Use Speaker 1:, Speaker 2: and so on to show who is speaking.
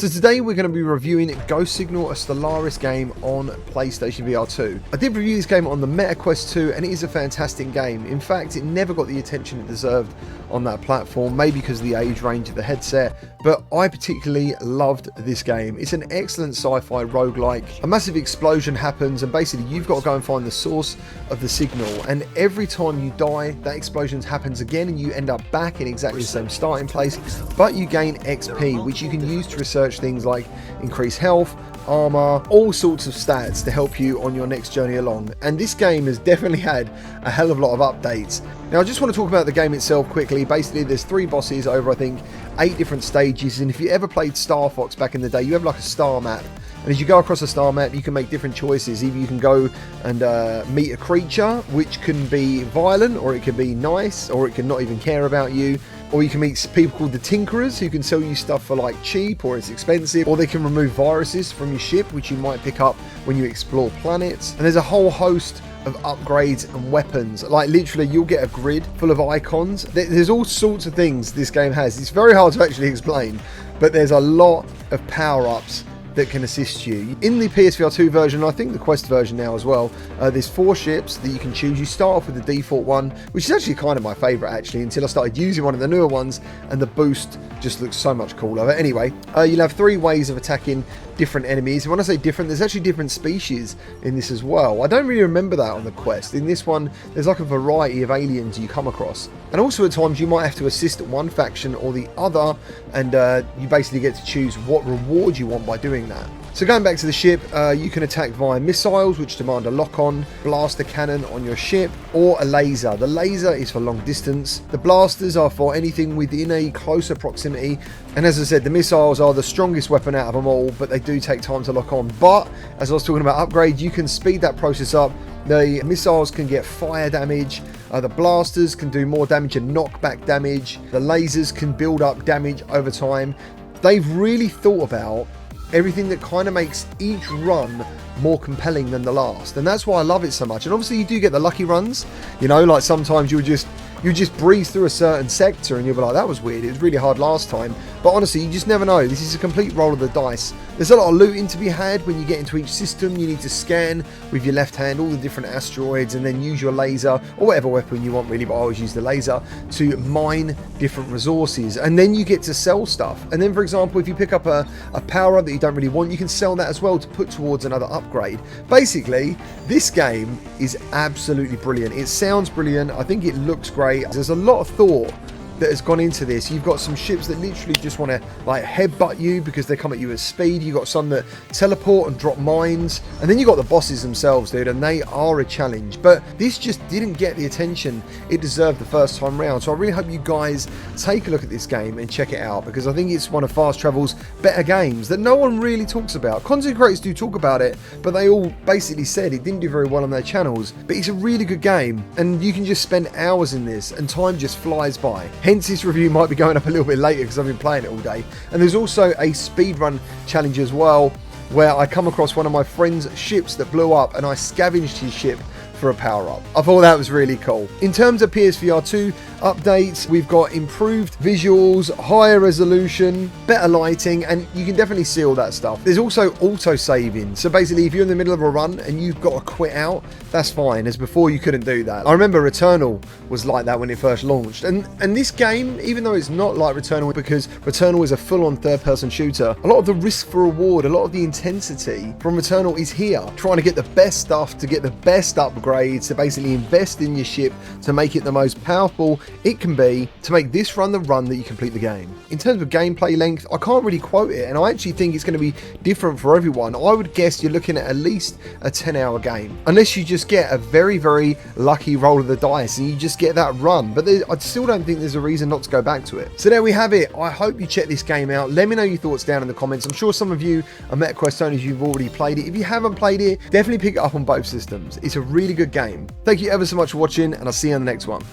Speaker 1: So today we're going to be reviewing Ghost Signal, a Stellaris game on PlayStation VR2. I did review this game on the Meta Quest 2 and it is a fantastic game. In fact, it never got the attention it deserved on that platform, maybe because of the age range of the headset, but I particularly loved this game. It's an excellent sci-fi roguelike. A massive explosion happens and basically you've got to go and find the source of the signal, and every time you die, that explosion happens again and you end up back in exactly the same starting place, but you gain XP, which you can use to research things like increased health, armor, all sorts of stats to help you on your next journey along. And this game has definitely had a hell of a lot of updates. Now I just want to talk about the game itself quickly. Basically there's 3 bosses over I think 8 different stages, and if you ever played Star Fox back in the day, you have like a star map, and as you go across a star map you can make different choices. Either you can go and meet a creature which can be violent, or it can be nice, or it can not even care about you. Or you can meet people called the Tinkerers who can sell you stuff for like cheap or it's expensive, or they can remove viruses from your ship which you might pick up when you explore planets. And there's a whole host of upgrades and weapons. Like literally you'll get a grid full of icons. There's all sorts of things this game has. It's very hard to actually explain, but there's a lot of power-ups that can assist you. In the PSVR2 version, I think the Quest version now as well, there's 4 ships that you can choose. You start off with the default one, which is actually kind of my favourite actually, until I started using one of the newer ones and the boost just looks so much cooler. But anyway, you'll have 3 ways of attacking different enemies. And when I say different, there's actually different species in this as well. I don't really remember that on the Quest. In this one, there's like a variety of aliens you come across. And also at times you might have to assist one faction or the other, and you basically get to choose what reward you want by doing that. So going back to the ship, you can attack via missiles which demand a lock-on, blaster cannon on your ship, or a laser. The laser is for long distance. The blasters are for anything within a closer proximity. And as I said, the missiles are the strongest weapon out of them all, but they do take time to lock on. But as I was talking about upgrade, you can speed that process up. The missiles can get fire damage, the blasters can do more damage and knockback damage, the lasers can build up damage over time. They've really thought about everything that kind of makes each run more compelling than the last, and that's why I love it so much. And obviously you do get the lucky runs, you know, like sometimes you just breeze through a certain sector and you'll be like, that was weird, it was really hard last time. But honestly, you just never know. This is a complete roll of the dice. There's a lot of looting to be had when you get into each system. You need to scan with your left hand all the different asteroids and then use your laser, or whatever weapon you want really, but I always use the laser, to mine different resources. And then you get to sell stuff. And then, for example, if you pick up a power-up that you don't really want, you can sell that as well to put towards another upgrade. Basically, this game is absolutely brilliant. It sounds brilliant. I think it looks great. There's a lot of thought that has gone into this. You've got some ships that literally just want to like headbutt you because they come at you at speed. You've got some that teleport and drop mines, and then you've got the bosses themselves, dude, and they are a challenge. But this just didn't get the attention it deserved the first time round. So I really hope you guys take a look at this game and check it out, because I think it's one of Fast Travel's better games that no one really talks about. Content creators do talk about it, but they all basically said it didn't do very well on their channels. But it's a really good game, and you can just spend hours in this and time just flies by. Hence this review might be going up a little bit later because I've been playing it all day. And there's also a speedrun challenge as well, where I come across one of my friend's ships that blew up and I scavenged his ship for a power-up. I thought that was really cool. In terms of PSVR2 updates, we've got improved visuals, higher resolution, better lighting, and you can definitely see all that stuff. There's also auto-saving. So basically, if you're in the middle of a run and you've got to quit out, that's fine, as before you couldn't do that. I remember Returnal was like that when it first launched. And this game, even though it's not like Returnal, because Returnal is a full-on third-person shooter, a lot of the risk for reward, a lot of the intensity from Returnal is here. Trying to get the best stuff, to get the best upgrades, to basically invest in your ship, to make it the most powerful it can be, to make this run the run that you complete the game. In terms of gameplay length, I can't really quote it, and I actually think it's going to be different for everyone. I would guess you're looking at least a 10-hour game, unless you just get a very, very lucky roll of the dice and you just get that run. But I still don't think there's a reason not to go back to it. So there we have it. I hope you check this game out. Let me know your thoughts down in the comments. I'm sure some of you are Meta Quest owners, you've already played it. If you haven't played it, definitely pick it up on both systems. It's a really good game. Thank you ever so much for watching, and I'll see you on the next one.